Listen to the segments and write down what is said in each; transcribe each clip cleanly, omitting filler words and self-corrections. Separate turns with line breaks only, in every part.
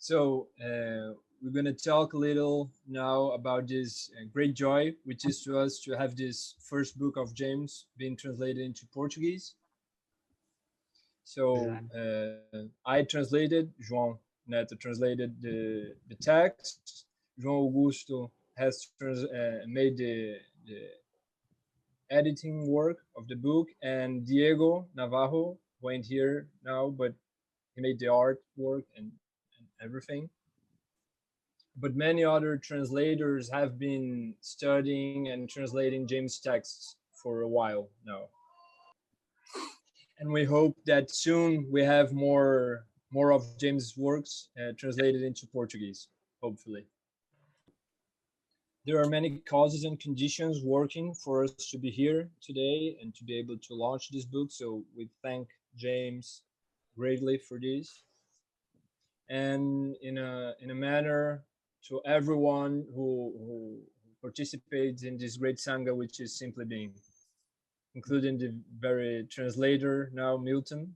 So we're going to talk a little now about this great joy, which is to us to have this first book of James being translated into Portuguese. So I translated, João Neto translated the text. João Augusto has made the editing work of the book, and Diego Navarro went here now, but he made the artwork and everything. But many other translators have been studying and translating James' texts for a while now. And we hope that soon we have more of James' works translated into Portuguese, hopefully. There are many causes and conditions working for us to be here today and to be able to launch this book. So we thank James greatly for this. And in a manner, to everyone who participates in this great sangha, which is Simply Being, including the very translator now, Milton,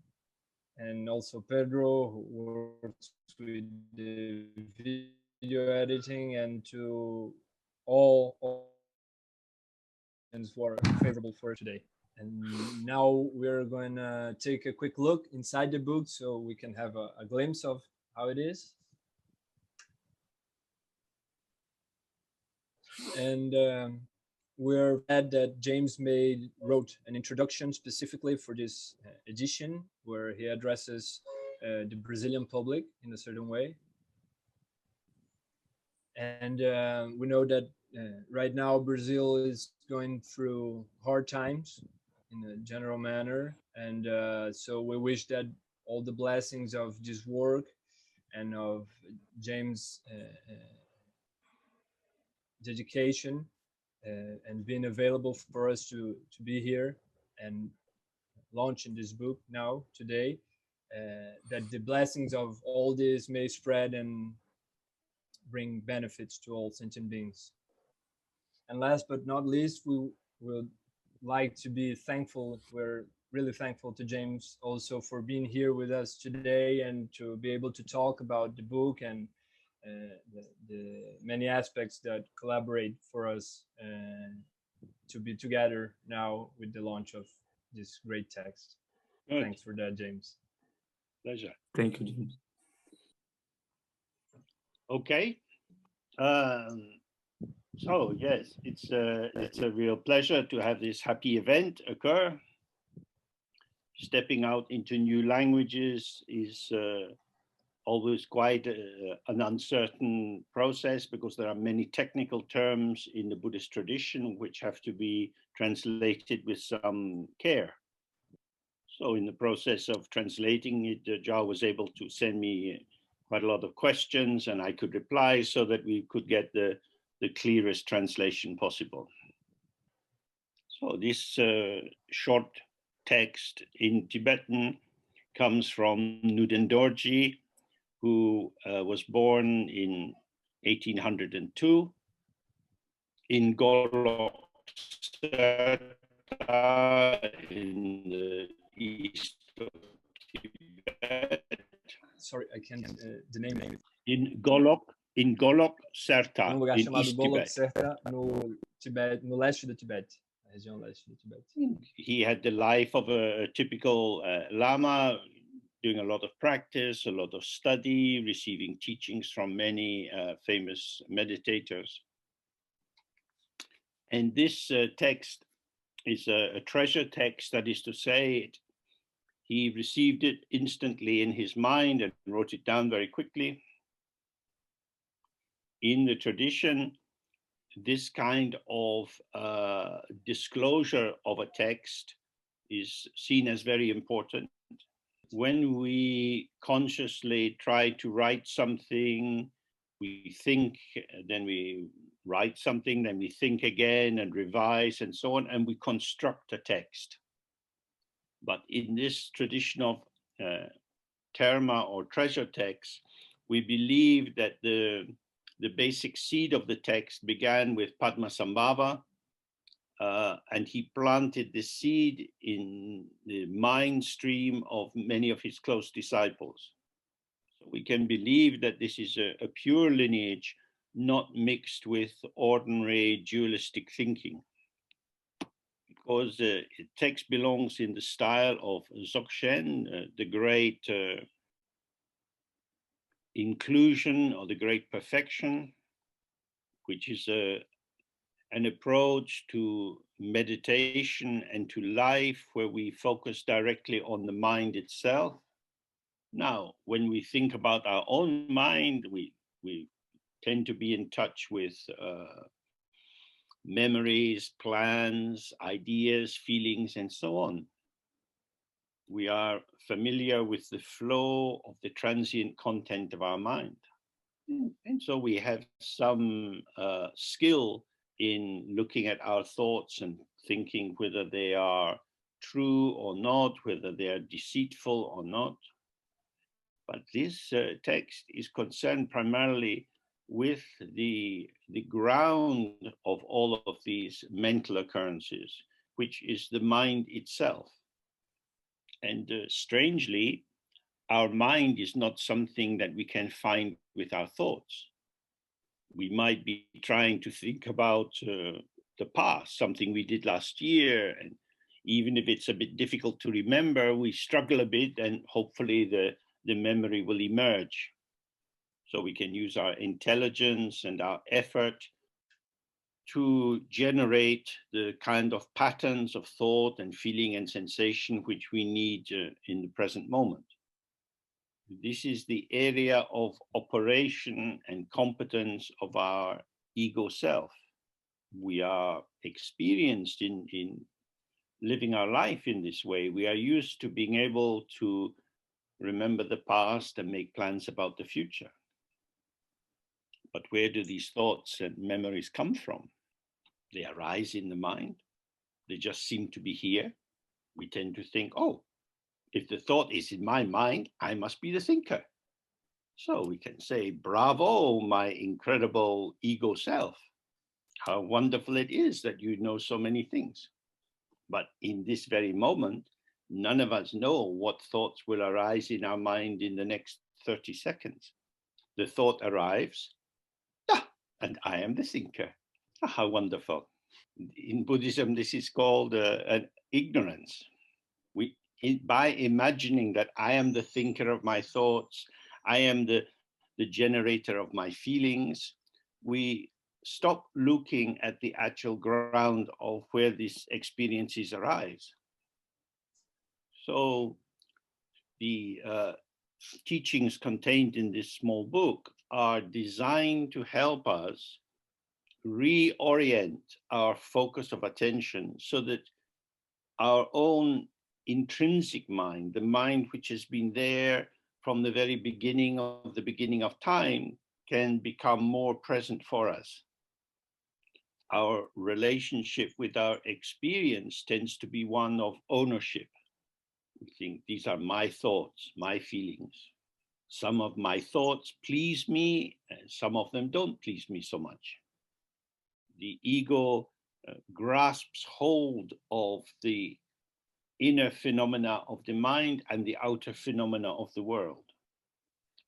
and also Pedro, who works with the video editing, and to all who are favorable for today. And now we're going to take a quick look inside the book so we can have a glimpse of how it is. And we're glad that James wrote an introduction specifically for this edition, where he addresses the Brazilian public in a certain way. And we know that right now Brazil is going through hard times in a general manner. And so we wish that all the blessings of this work and of James' dedication and being available for us to be here and launching this book now today, that the blessings of all this may spread and bring benefits to all sentient beings. And last but not least, we would like to be thankful. We're really thankful to James also for being here with us today and to be able to talk about the book and the many aspects that collaborate for us to be together now with the launch of this great text. Good. Thanks for that, James.
Pleasure.
Thank you, James.
Okay. So yes, it's a real pleasure to have this happy event occur. Stepping out into new languages is always quite an uncertain process because there are many technical terms in the Buddhist tradition which have to be translated with some care. So in the process of translating it, Zhao was able to send me quite a lot of questions and I could reply so that we could get the clearest translation possible. So this short text in Tibetan comes from Nuden Dorji, who was born in 1802 in Golok in the east of Tibet.
Sorry, I can't the name.
In Golok Serta,
lugar
in
chamado
East
Golok
Tibet.
Serta, no Tibete, no leste do Tibete, a região leste do Tibete.
He had the life of a typical Lama, doing a lot of practice, a lot of study, receiving teachings from many famous meditators. And this text is a treasure text, that is to say, he received it instantly in his mind and wrote it down very quickly. In the tradition, this kind of disclosure of a text is seen as very important. When we consciously try to write something, we think, then we write something, then we think again and revise and so on, and we construct a text. But in this tradition of terma or treasure text, we believe that the basic seed of the text began with Padmasambhava, and he planted the seed in the mind stream of many of his close disciples. We can believe that this is a pure lineage, not mixed with ordinary dualistic thinking. Because the text belongs in the style of Dzogchen, the great inclusion or the great perfection, which is an approach to meditation and to life where we focus directly on the mind itself. Now, when we think about our own mind, we tend to be in touch with memories, plans, ideas, feelings, and so on. We are familiar with the flow of the transient content of our mind. And so we have some skill in looking at our thoughts and thinking whether they are true or not, whether they are deceitful or not. But this text is concerned primarily with the ground of all of these mental occurrences, which is the mind itself. And strangely, our mind is not something that we can find with our thoughts. We might be trying to think about the past, something we did last year, and even if it's a bit difficult to remember, we struggle a bit, and hopefully the memory will emerge. So we can use our intelligence and our effort to generate the kind of patterns of thought and feeling and sensation which we need in the present moment. This is the area of operation and competence of our ego self. We are experienced in living our life in this way. We are used to being able to remember the past and make plans about the future. But where do these thoughts and memories come from? They arise in the mind. They just seem to be here. We tend to think, oh, if the thought is in my mind, I must be the thinker. So we can say, bravo, my incredible ego self. How wonderful it is that you know so many things. But in this very moment, none of us know what thoughts will arise in our mind in the next 30 seconds. The thought arrives, and I am the thinker. How wonderful. In Buddhism, this is called an ignorance. By imagining that I am the thinker of my thoughts, I am the generator of my feelings, we stop looking at the actual ground of where these experiences arise. So the teachings contained in this small book are designed to help us reorient our focus of attention so that our own intrinsic mind, the mind which has been there from the very beginning of time, can become more present for us. Our relationship with our experience tends to be one of ownership. We think these are my thoughts, my feelings. Some of my thoughts please me, and some of them don't please me so much. The ego grasps hold of the inner phenomena of the mind and the outer phenomena of the world.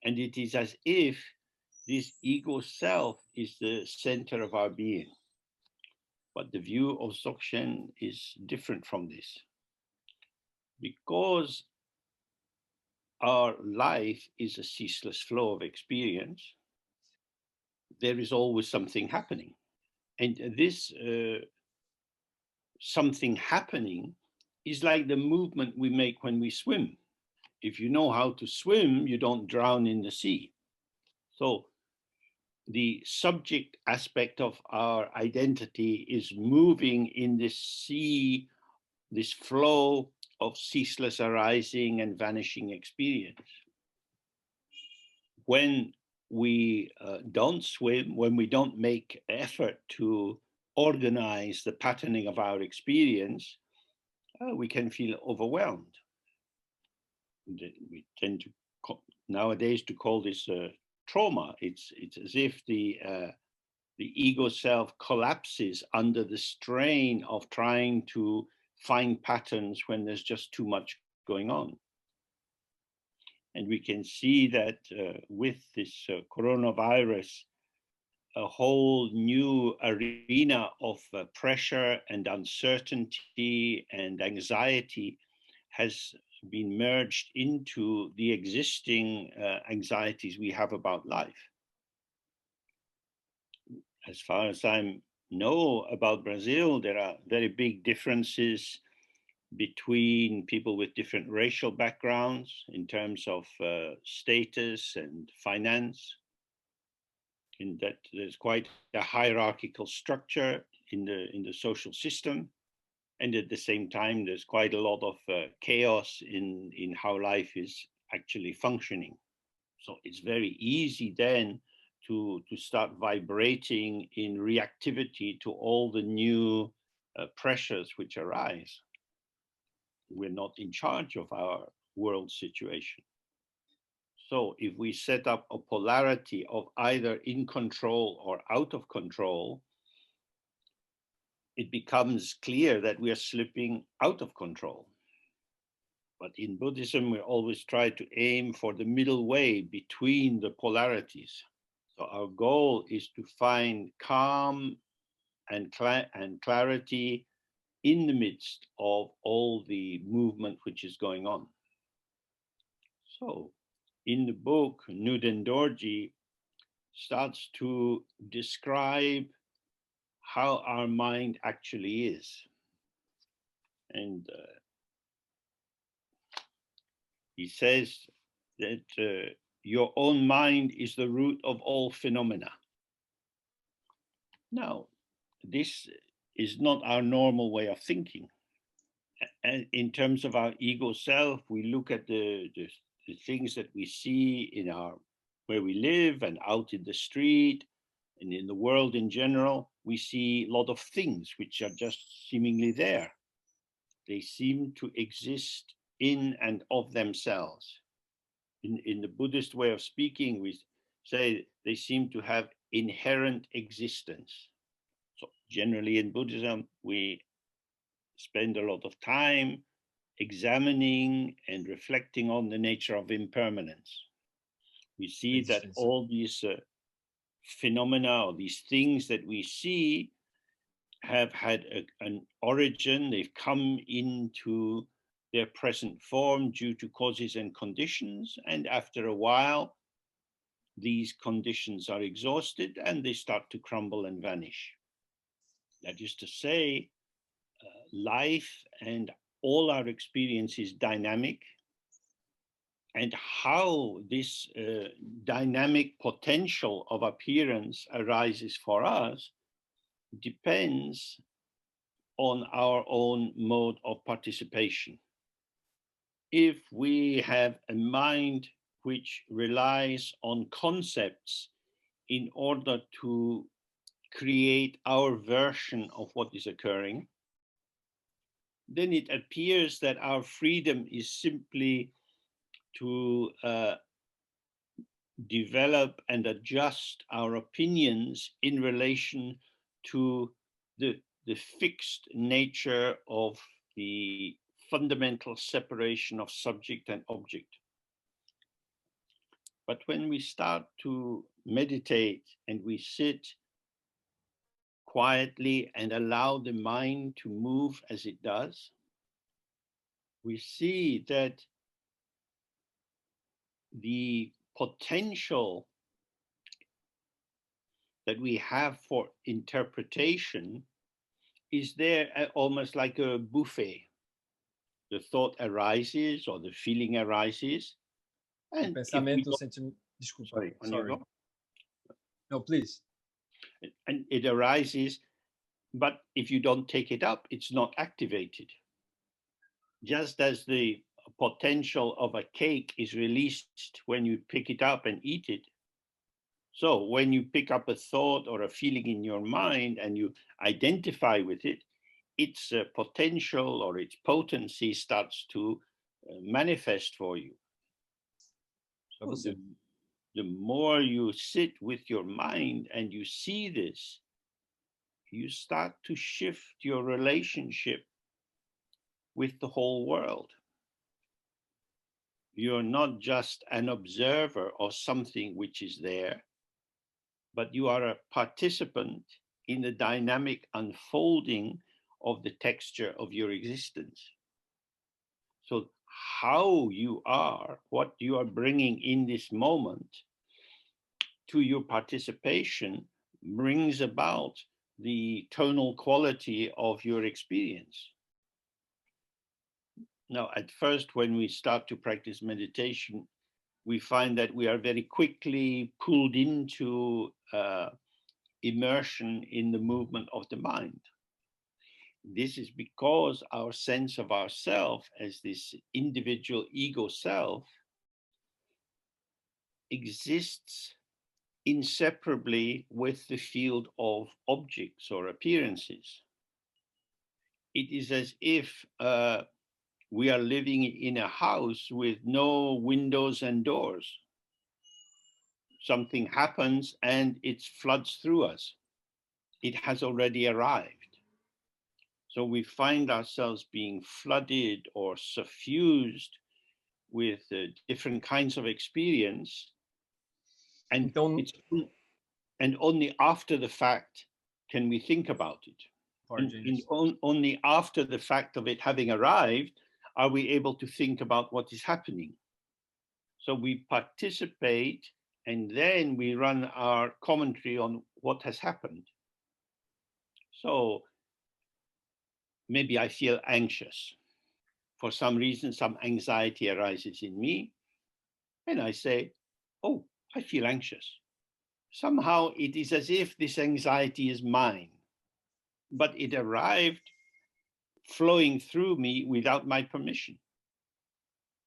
And it is as if this ego self is the center of our being. But the view of Dzogchen is different from this. Because our life is a ceaseless flow of experience, there is always something happening. And this something happening is like the movement we make when we swim. If you know how to swim, you don't drown in the sea. So the subject aspect of our identity is moving in this sea, this flow of ceaseless arising and vanishing experience. When we don't swim, when we don't make effort to organize the patterning of our experience, we can feel overwhelmed. We tend to nowadays to call this trauma. It's as if the ego self collapses under the strain of trying to find patterns when there's just too much going on. And we can see that with this coronavirus, a whole new arena of pressure and uncertainty and anxiety has been merged into the existing anxieties we have about life. As far as I know about Brazil, there are very big differences between people with different racial backgrounds in terms of status and finance. In that there's quite a hierarchical structure in the social system, and at the same time there's quite a lot of chaos in how life is actually functioning. So it's very easy then to start vibrating in reactivity to all the new pressures which arise. We're not in charge of our world situation. So if we set up a polarity of either in control or out of control, it becomes clear that we are slipping out of control. But in Buddhism, we always try to aim for the middle way between the polarities. So our goal is to find calm and clarity in the midst of all the movement which is going on. So in the book, Nuden Dorji starts to describe how our mind actually is. And he says that your own mind is the root of all phenomena. Now, this is not our normal way of thinking. And in terms of our ego self, we look at the things that we see in where we live and out in the street and in the world in general. We see a lot of things which are just seemingly there. They seem to exist in and of themselves. In the Buddhist way of speaking, we say they seem to have inherent existence. So generally in Buddhism, we spend a lot of time examining and reflecting on the nature of impermanence. We see that all these phenomena or these things that we see have had an origin. They've come into their present form due to causes and conditions. And after a while, these conditions are exhausted and they start to crumble and vanish. That is to say, life and all our experience is dynamic, and how this dynamic potential of appearance arises for us depends on our own mode of participation. If we have a mind which relies on concepts in order to create our version of what is occurring, then it appears that our freedom is simply to develop and adjust our opinions in relation to the fixed nature of the fundamental separation of subject and object. But when we start to meditate and we sit quietly and allow the mind to move as it does, we see that the potential that we have for interpretation is there almost like a buffet. The thought arises or the feeling arises. And
Pensamento,
sorry.
No, please.
And it arises, but if you don't take it up, it's not activated. Just as the potential of a cake is released when you pick it up and eat it. So when you pick up a thought or a feeling in your mind and you identify with it, its potential or its potency starts to manifest for you. So the more you sit with your mind and you see this, you start to shift your relationship with the whole world. you're not just an observer of something which is there, but you are a participant in the dynamic unfolding of the texture of your existence. So how you are, what you are bringing in this moment to your participation brings about the tonal quality of your experience. Now, at first, when we start to practice meditation, we find that we are very quickly pulled into immersion in the movement of the mind. This is because our sense of ourself as this individual ego self exists inseparably with the field of objects or appearances. It is as if we are living in a house with no windows and doors. Something happens and it floods through us. It has already arrived. So we find ourselves being flooded or suffused with different kinds of experience. And only after the fact can we think about it. And only after the fact of it having arrived are we able to think about what is happening. So we participate and then we run our commentary on what has happened. So maybe I feel anxious. For some reason, some anxiety arises in me. And I say, oh, I feel anxious. Somehow it is as if this anxiety is mine, but it arrived flowing through me without my permission.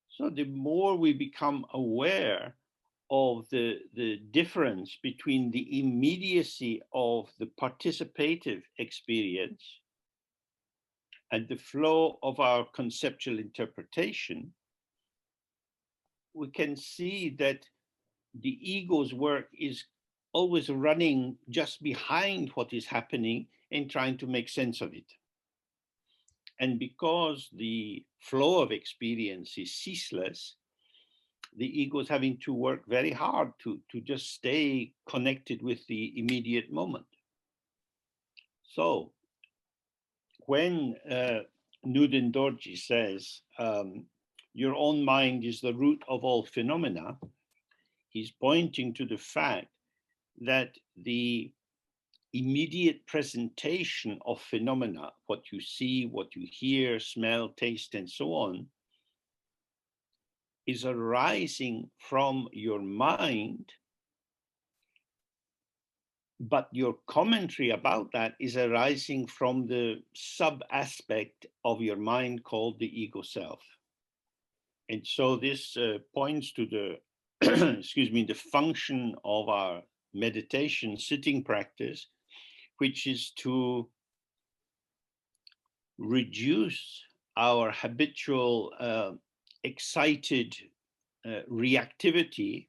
So the more we become aware of the difference between the immediacy of the participative experience and the flow of our conceptual interpretation, we can see that the ego's work is always running just behind what is happening and trying to make sense of it. And because the flow of experience is ceaseless, the ego is having to work very hard to just stay connected with the immediate moment. So when Nuden Dorji says, your own mind is the root of all phenomena, he's pointing to the fact that the immediate presentation of phenomena, what you see, what you hear, smell, taste, and so on, is arising from your mind, but your commentary about that is arising from the sub-aspect of your mind called the ego self. And so this points to the, excuse me, the function of our meditation sitting practice, which is to reduce our habitual excited reactivity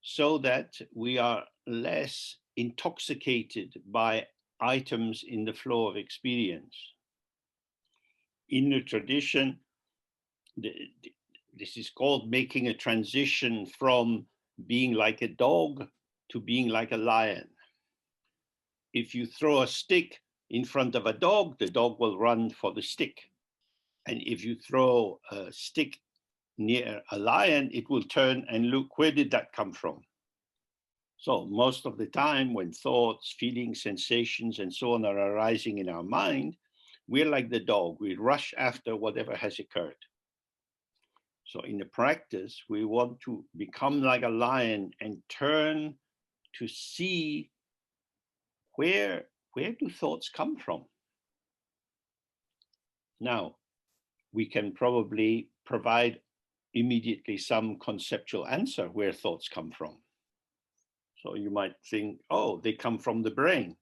so that we are less intoxicated by items in the flow of experience. In the tradition, this is called making a transition from being like a dog to being like a lion. If you throw a stick in front of a dog, the dog will run for the stick. And if you throw a stick near a lion, it will turn and look, where did that come from? So most of the time when thoughts, feelings, sensations, and so on are arising in our mind, we're like the dog. We rush after whatever has occurred. So in the practice, we want to become like a lion and turn to see where do thoughts come from? Now, we can probably provide immediately some conceptual answer where thoughts come from. So you might think, oh, they come from the brain.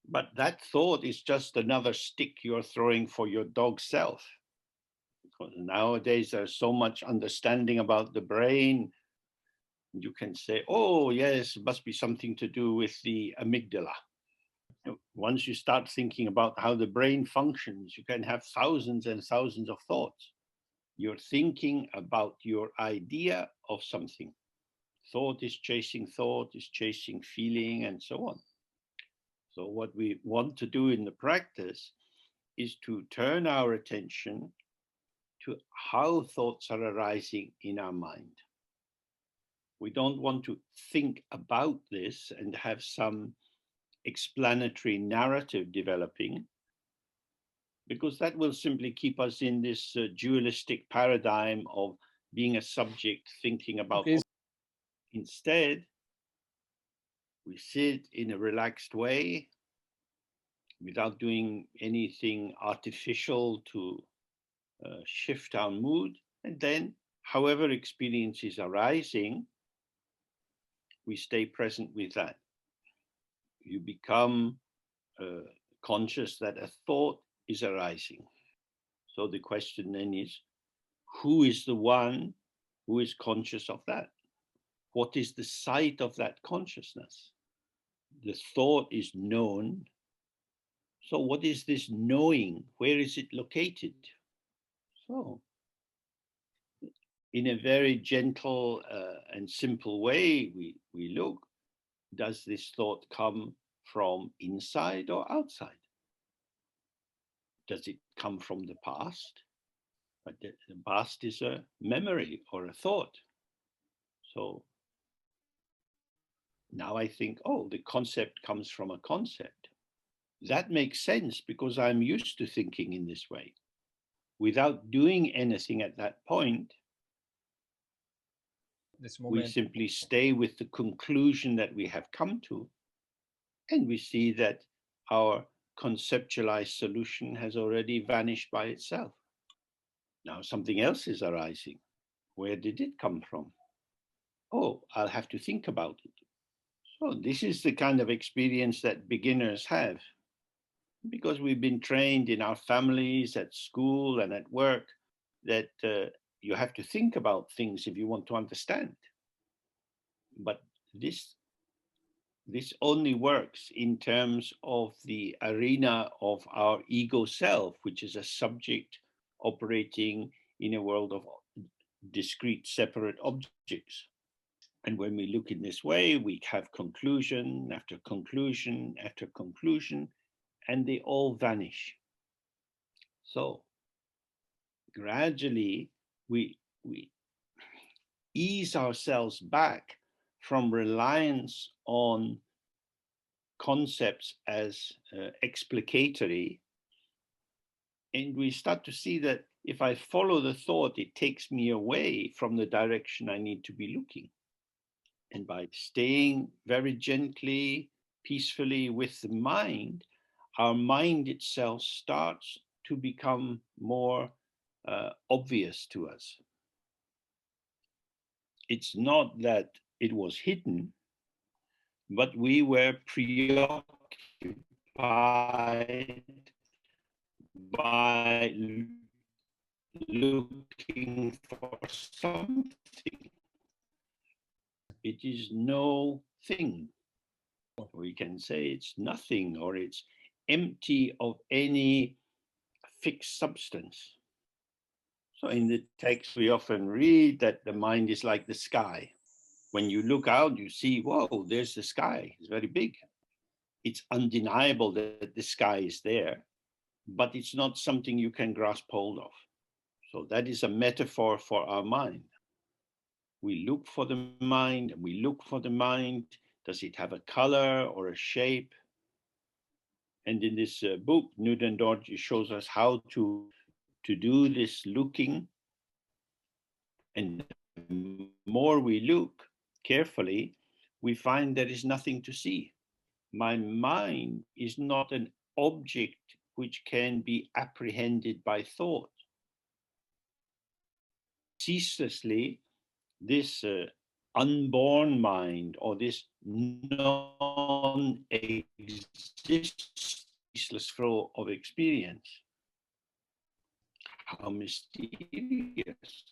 But that thought is just another stick you're throwing for your dog self. Because nowadays there's so much understanding about the brain. You can say, oh, yes, it must be something to do with the amygdala. Once you start thinking about how the brain functions, you can have thousands and thousands of thoughts. You're thinking about your idea of something. Thought is chasing feeling, and so on. So what we want to do in the practice is to turn our attention to how thoughts are arising in our mind. We don't want to think about this and have some explanatory narrative developing, because that will simply keep us in this dualistic paradigm of being a subject thinking about.
Okay.
Instead, we sit in a relaxed way without doing anything artificial to shift our mood. And then, however experience is arising, we stay present with that. You become conscious that a thought is arising. So the question then is, who is the one who is conscious of that? What is the site of that consciousness? The thought is known. So what is this knowing? Where is it located? So in a very gentle and simple way, we look, does this thought come from inside or outside? Does it come from the past? But the past is a memory or a thought. So now I think, oh, the concept comes from a concept. That makes sense because I'm used to thinking in this way. Without doing anything at that point, we simply stay with the conclusion that we have come to, and we see that our conceptualized solution has already vanished by itself. Now something else is arising. Where did it come from? Oh, I'll have to think about it. So this is the kind of experience that beginners have, because we've been trained in our families, at school and at work, that you have to think about things if you want to understand. But this only works in terms of the arena of our ego self, which is a subject operating in a world of discrete, separate objects. And when we look in this way, we have conclusion after conclusion after conclusion, and they all vanish. So gradually we ease ourselves back from reliance on concepts as explicatory, and we start to see that if I follow the thought, it takes me away from the direction I need to be looking. And by staying very gently, peacefully with the mind, our mind itself starts to become more obvious to us. It's not that it was hidden, but we were preoccupied by looking for something. It is no thing. We can say it's nothing, or it's empty of any fixed substance. So in the text, we often read that the mind is like the sky. When you look out, you see, whoa, there's the sky. It's very big. It's undeniable that the sky is there, but it's not something you can grasp hold of. So that is a metaphor for our mind. We look for the mind, and we look for the mind. Does it have a color or a shape? And in this book, Newton Dorji shows us how to do this looking. And the more we look carefully, we find there is nothing to see. My mind is not an object which can be apprehended by thought. Ceaselessly, this unborn mind, or this non-existent ceaseless flow of experience. How mysterious.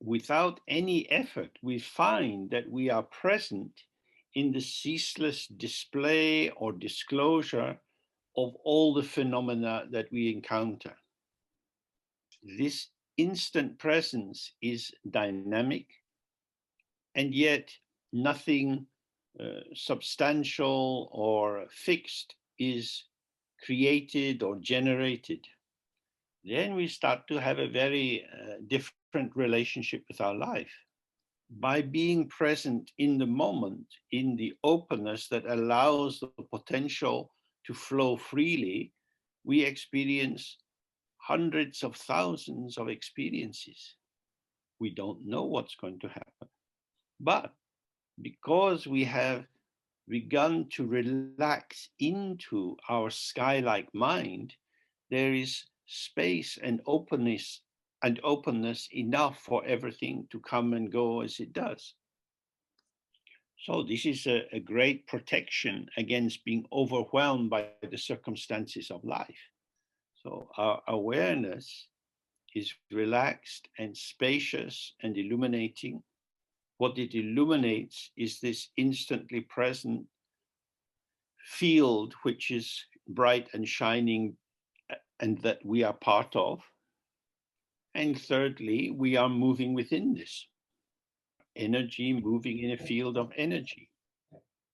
Without any effort, we find that we are present in the ceaseless display or disclosure of all the phenomena that we encounter. This instant presence is dynamic, and yet nothing substantial or fixed is created or generated, then we start to have a very different relationship with our life. By being present in the moment, in the openness that allows the potential to flow freely, we experience hundreds of thousands of experiences. We don't know what's going to happen. But because we have begun to relax into our sky-like mind, there is space and openness enough for everything to come and go as it does. So this is a great protection against being overwhelmed by the circumstances of life. So our awareness is relaxed and spacious and illuminating. What it illuminates is this instantly present field, which is bright and shining, and that we are part of. And thirdly, we are moving within this energy, moving in a field of energy.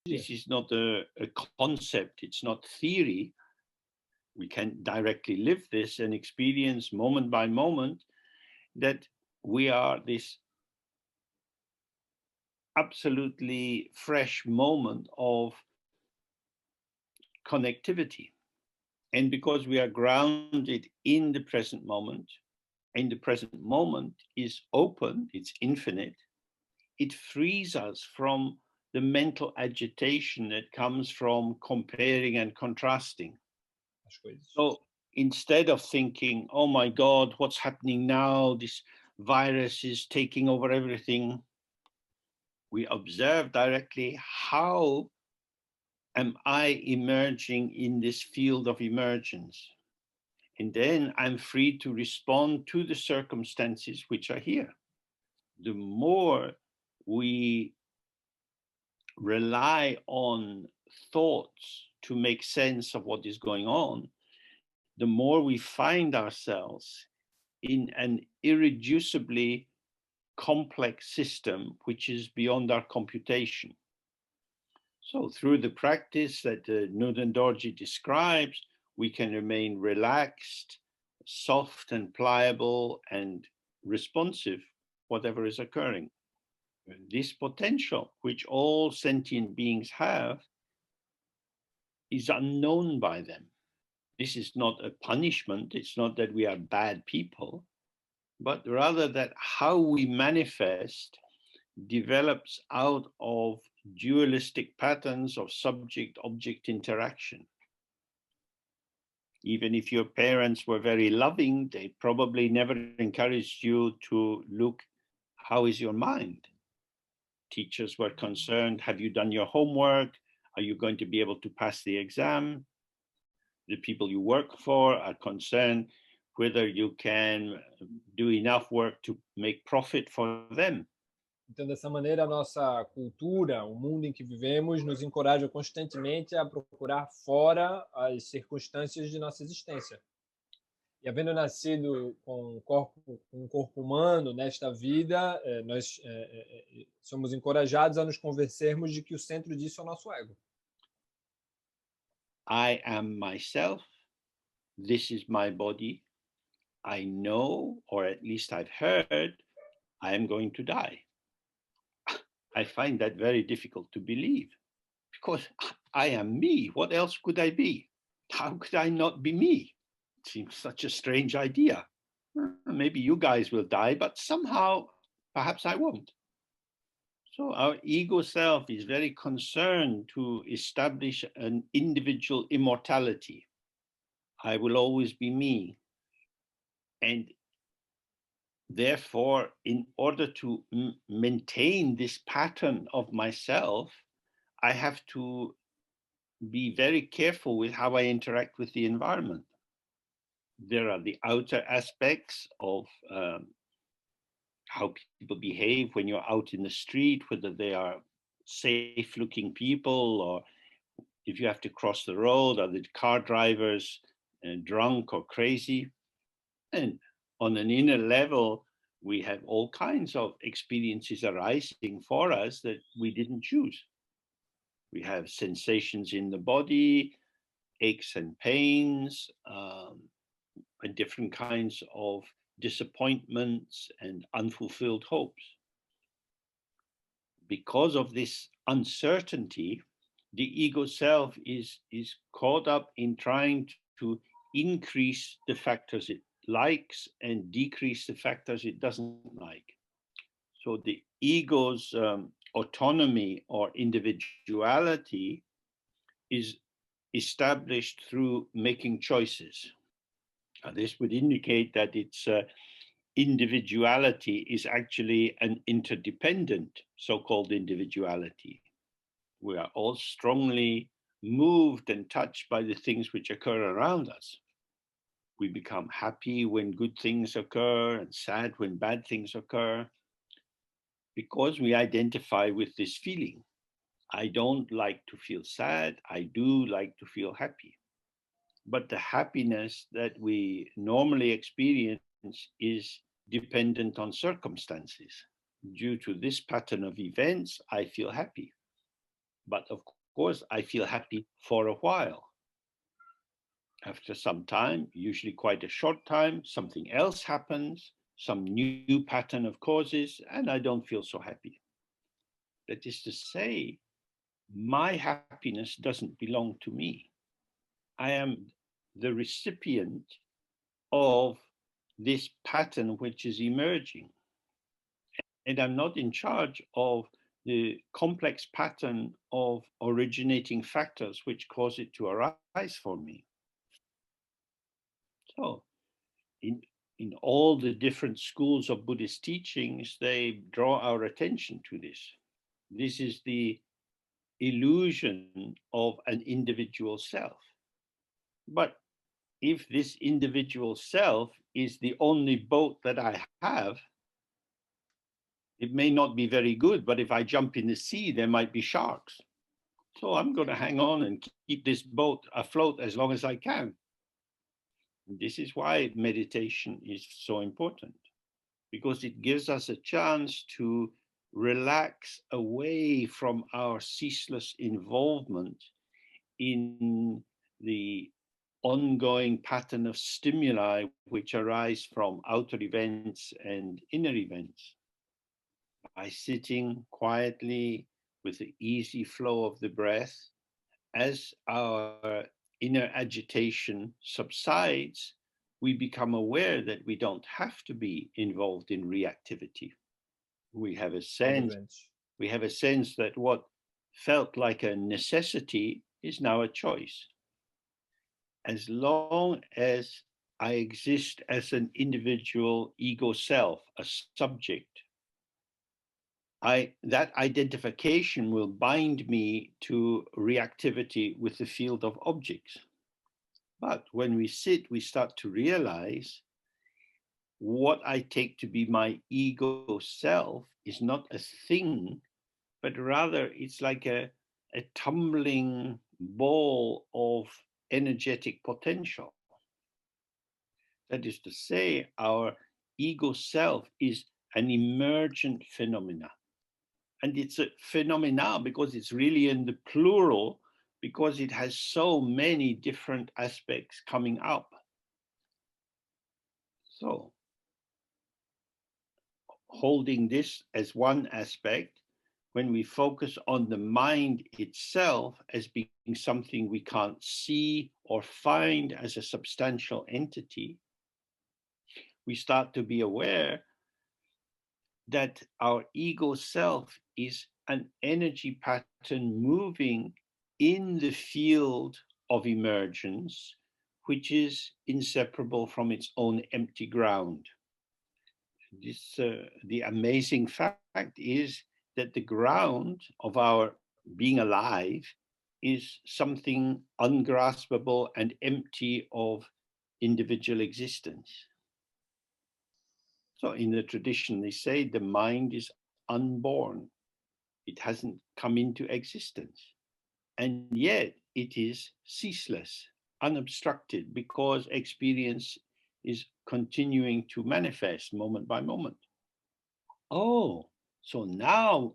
This is not a concept, it's not theory. We can directly live this and experience moment by moment that we are this absolutely fresh moment of connectivity. And because we are grounded in the present moment, and the present moment is open, it's infinite, it frees us from the mental agitation that comes from comparing and contrasting. So instead of thinking, oh my God, what's happening now? This virus is taking over everything. We observe directly, how am I emerging in this field of emergence? And then I'm free to respond to the circumstances which are here. The more we rely on thoughts to make sense of what is going on, the more we find ourselves in an irreducibly complex system which is beyond our computation. So through the practice that Nuden Dorji describes, we can remain relaxed, soft and pliable and responsive, whatever is occurring. This potential, which all sentient beings have, is unknown by them. This is not a punishment. It's not that we are bad people, but rather that how we manifest develops out of dualistic patterns of subject-object interaction. Even if your parents were very loving, they probably never encouraged you to look, how is your mind? Teachers were concerned, have you done your homework? Are you going to be able to pass the exam? The people you work for are concerned whether you can do enough work to make profit for them.
Então, dessa maneira, a nossa cultura, o mundo em que vivemos, nos encoraja constantemente a procurar fora as circunstâncias de nossa existência. E havendo nascido com um corpo humano nesta vida, nós somos encorajados a nos convencermos de que o centro disso é o nosso ego.
I am myself. This is my body. I know, or at least I've heard, I am going to die. I find that very difficult to believe, because I am me. What else could I be? How could I not be me? It seems such a strange idea. Maybe you guys will die, but somehow, perhaps I won't. So our ego self is very concerned to establish an individual immortality. I will always be me. And therefore, in order to maintain this pattern of myself, I have to be very careful with how I interact with the environment. There are the outer aspects of how people behave when you're out in the street, whether they are safe-looking people, or if you have to cross the road, are the car drivers drunk or crazy? And on an inner level, we have all kinds of experiences arising for us that we didn't choose. We have sensations in the body, aches and pains, and different kinds of disappointments and unfulfilled hopes. Because of this uncertainty, the ego self is caught up in trying to increase the factors it likes and decrease the factors it doesn't like. So the ego's autonomy or individuality is established through making choices. This would indicate that its individuality is actually an interdependent so-called individuality. We are all strongly moved and touched by the things which occur around us. We become happy when good things occur and sad when bad things occur, because we identify with this feeling. I don't like to feel sad, I do like to feel happy. But the happiness that we normally experience is dependent on circumstances. Due to this pattern of events, I feel happy. But of course, I feel happy for a while. After some time, usually quite a short time, something else happens, some new pattern of causes, and I don't feel so happy. That is to say, my happiness doesn't belong to me. I am the recipient of this pattern which is emerging. And I'm not in charge of the complex pattern of originating factors which cause it to arise for me. So in all the different schools of Buddhist teachings, they draw our attention to this. This is the illusion of an individual self. But if this individual self is the only boat that I have, it may not be very good, but if I jump in the sea, there might be sharks. So I'm going to hang on and keep this boat afloat as long as I can. This is why meditation is so important, because it gives us a chance to relax away from our ceaseless involvement in the ongoing pattern of stimuli which arise from outer events and inner events. By sitting quietly with the easy flow of the breath, as our inner agitation subsides, we become aware that we don't have to be involved in reactivity. We have a sense that what felt like a necessity is now a choice. As long as I exist as an individual ego self, a subject, that identification will bind me to reactivity with the field of objects. But when we sit, we start to realize what I take to be my ego self is not a thing, but rather it's like a tumbling ball of energetic potential. That is to say, our ego self is an emergent phenomena. And it's a phenomena because it's really in the plural, because it has so many different aspects coming up. So, holding this as one aspect, when we focus on the mind itself as being something we can't see or find as a substantial entity, we start to be aware that our ego self is an energy pattern moving in the field of emergence, which is inseparable from its own empty ground. The amazing fact is that the ground of our being alive is something ungraspable and empty of individual existence. So in the tradition, they say the mind is unborn. It hasn't come into existence. And yet it is ceaseless, unobstructed, because experience is continuing to manifest moment by moment. Oh, so now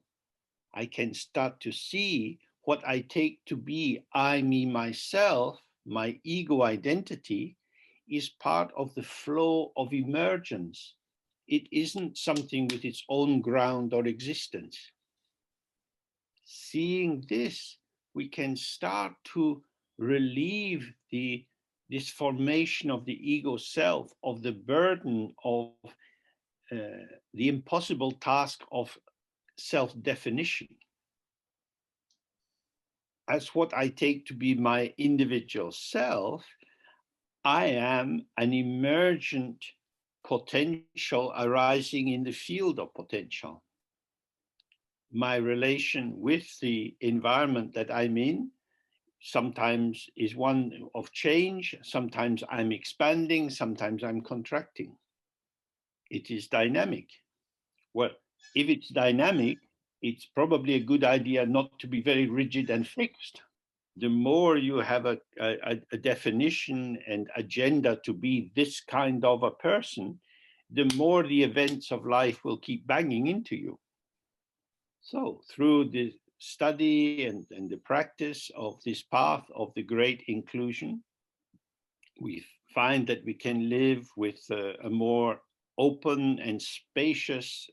I can start to see what I take to be I, me, myself, my ego identity, is part of the flow of emergence. It isn't something with its own ground or existence. Seeing this, we can start to relieve this formation of the ego self, of the burden of the impossible task of self-definition as what I take to be my individual self. I am an emergent potential arising in the field of potential. My relation with the environment that I'm in sometimes is one of change, sometimes I'm expanding, sometimes I'm contracting. It is dynamic. Well, if it's dynamic, it's probably a good idea not to be very rigid and fixed. The more you have a definition and agenda to be this kind of a person, the more the events of life will keep banging into you. So through the study and the practice of this path of the great inclusion, we find that we can live with a more open and spacious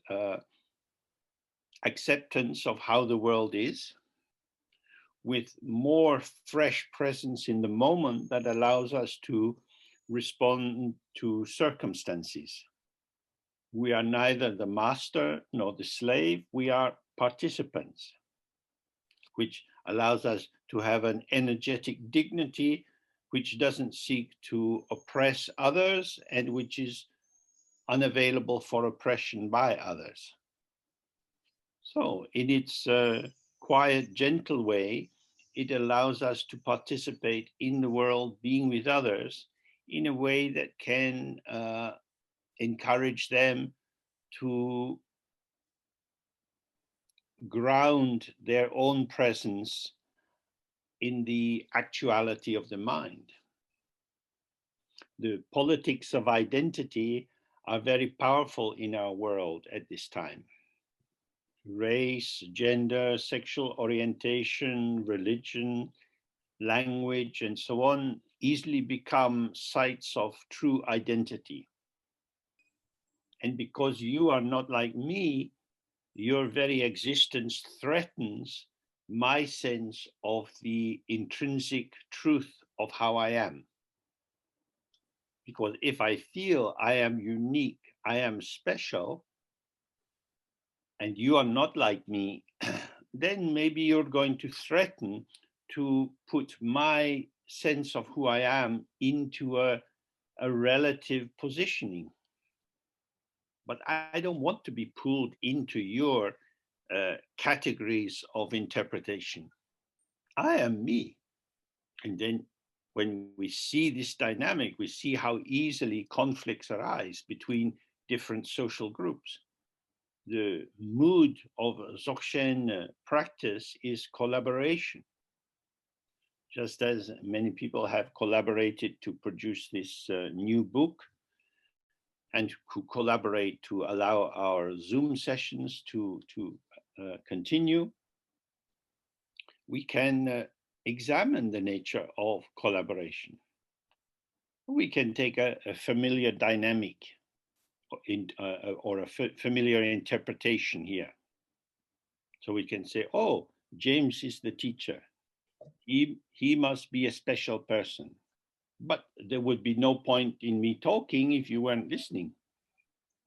acceptance of how the world is, with more fresh presence in the moment that allows us to respond to circumstances. We are neither the master nor the slave, we are participants, which allows us to have an energetic dignity which doesn't seek to oppress others and which is unavailable for oppression by others. So in its quiet, gentle way, it allows us to participate in the world, being with others, in a way that can encourage them to ground their own presence in the actuality of the mind. The politics of identity are very powerful in our world at this time. Race, gender, sexual orientation, religion, language, and so on easily become sites of true identity. And because you are not like me, your very existence threatens my sense of the intrinsic truth of how I am. Because if I feel I am unique, I am special, and you are not like me, then maybe you're going to threaten to put my sense of who I am into a relative positioning. But I don't want to be pulled into your categories of interpretation. I am me. And then when we see this dynamic, we see how easily conflicts arise between different social groups. The mood of Dzogchen practice is collaboration. Just as many people have collaborated to produce this new book, and who collaborate to allow our Zoom sessions to continue, we can examine the nature of collaboration. We can take a familiar dynamic or a familiar interpretation here. So we can say, oh, James is the teacher. He must be a special person. But there would be no point in me talking if you weren't listening.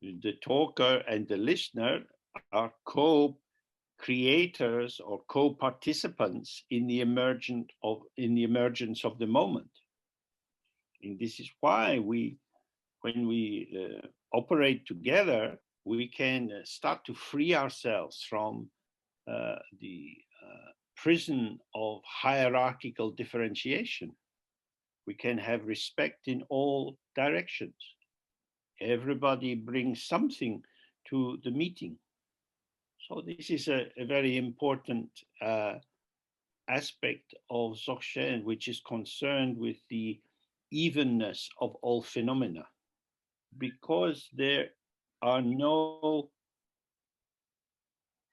The talker and the listener are co-creators or co-participants in the emergence of the moment. And this is why when we operate together, we can start to free ourselves from the prison of hierarchical differentiation. We can have respect in all directions. Everybody brings something to the meeting. So this is a very important aspect of Dzogchen, which is concerned with the evenness of all phenomena. because there are no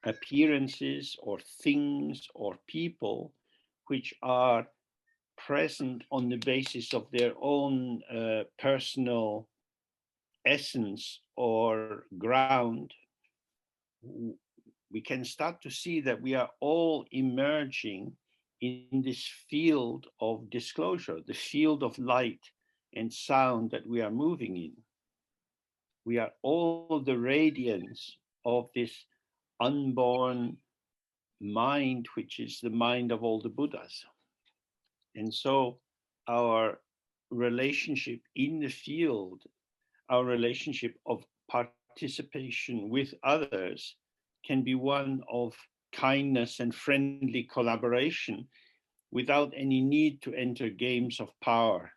appearances or things or people which are present on the basis of their own personal essence or ground, we can start to see that we are all emerging in this field of disclosure, the field of light and sound that we are moving in. We are all the radiance of this unborn mind, which is the mind of all the Buddhas. And so our relationship in the field, our relationship of participation with others can be one of kindness and friendly collaboration without any need to enter games of power.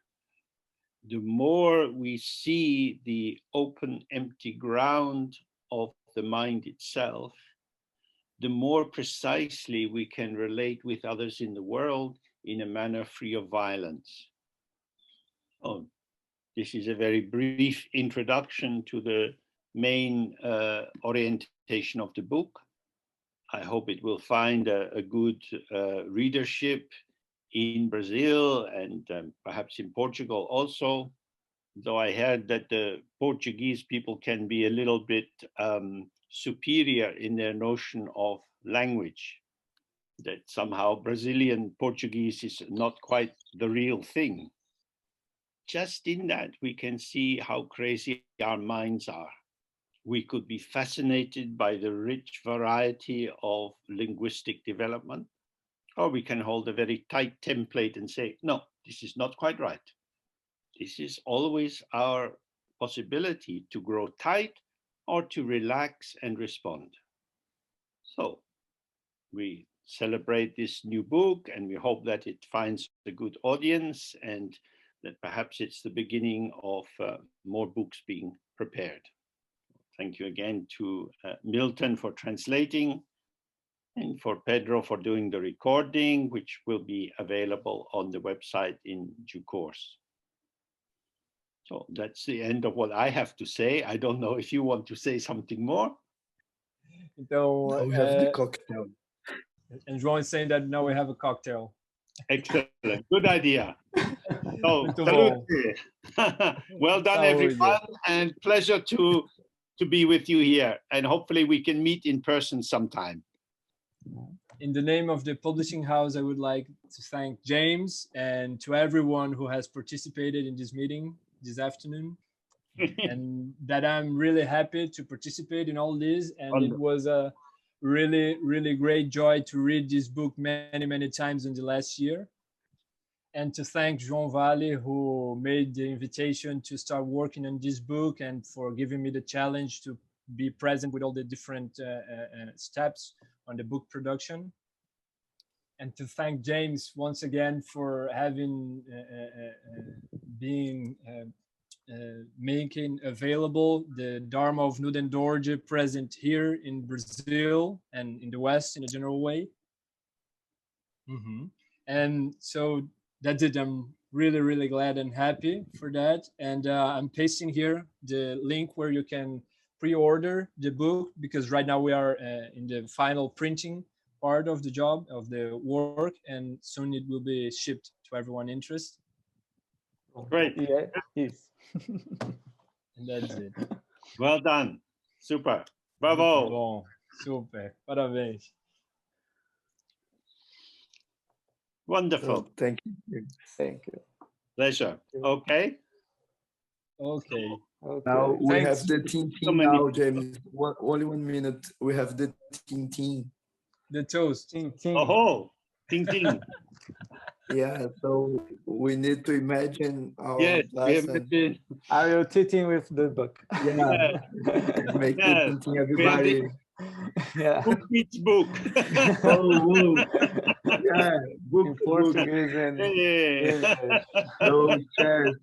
The more we see the open, empty ground of the mind itself, the more precisely we can relate with others in the world in a manner free of violence. Oh, this is a very brief introduction to the main orientation of the book. I hope it will find a good readership in Brazil and perhaps in Portugal also, though I heard that the Portuguese people can be a little bit superior in their notion of language, that somehow Brazilian Portuguese is not quite the real thing. Just in that, we can see how crazy our minds are. We could be fascinated by the rich variety of linguistic development, or we can hold a very tight template and say, no, this is not quite right. This is always our possibility to grow tight or to relax and respond. So we celebrate this new book and we hope that it finds a good audience and that perhaps it's the beginning of more books being prepared. Thank you again to Milton for translating and for Pedro for doing the recording, which will be available on the website in due course. So that's the end of what I have to say. I don't know if you want to say something more.
Então,
Now we have the cocktail.
And João is saying that now we have a cocktail.
Excellent. Good idea. So,
Muito
salute. Well done,
Saúde.
everyone, and pleasure to be with you here. And hopefully we can meet in person sometime.
In the name of the publishing house, I would like to thank James and to everyone who has participated in this meeting this afternoon. And that I'm really happy to participate in all this. And it was a really, really great joy to read this book many, many times in the last year. And to thank João Vale, who made the invitation to start working on this book and for giving me the challenge to be present with all the different steps on the book production. And to thank James once again for having making available the Dharma of Nuden Dorje present here in Brazil and in the West in a general way. And so that's it. I'm really, really glad and happy for that. And I'm pasting here the link where you can pre-order the book, because right now we are in the final printing part of the job, of the work, and soon it will be shipped to everyone interested.
Great.
Yeah, yes.
And that's it.
Well done. Super. Bravo.
Muito bom. Super. Parabéns.
Wonderful.
Oh, thank you.
Thank you.
Pleasure. Okay.
Okay.
Okay.
Now we
Thanks.
have the team
So many
now, James. Only 1 minute. We have the team.
The toast.
Ting, ting.
Oh, ting ting.
Yeah, so we need to imagine our
Yes, we have
lesson.
the,
I will teaching with the book.
Yeah, make
Yeah,
the team everybody.
Yeah.
book each book.
Oh, yeah, book,
In
book.
Portuguese and
Yeah.
English.
Those chairs.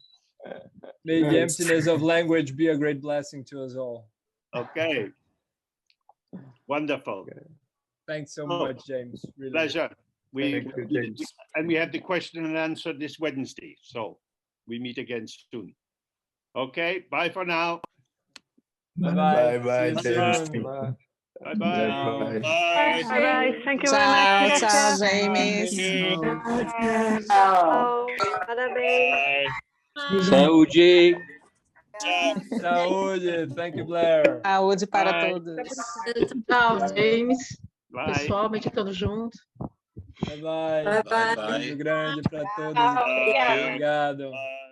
May the
Yes.
emptiness of language be a great blessing to us all.
Okay. Wonderful.
Thanks so
Oh,
much, James. Really.
Pleasure.
Thank you, James.
And we have the question and answer this Wednesday. So we meet again soon. Okay, bye for now.
Bye-bye.
Bye-bye,
See you
James.
soon.
Bye.
Bye-bye.
Bye-bye.
Bye.
Bye. Thank you very
Tchau,
much.
tchau, James.
Parabéns.
Saúde.
Saúde. Thank you, Blair.
Saúde para
Bye.
todos.
Tchau, James.
Bye.
Pessoal, meditando junto.
Bye-bye.
Bye, bye.
Beijo grande para todos.
Tchau.
Obrigado.
Bye.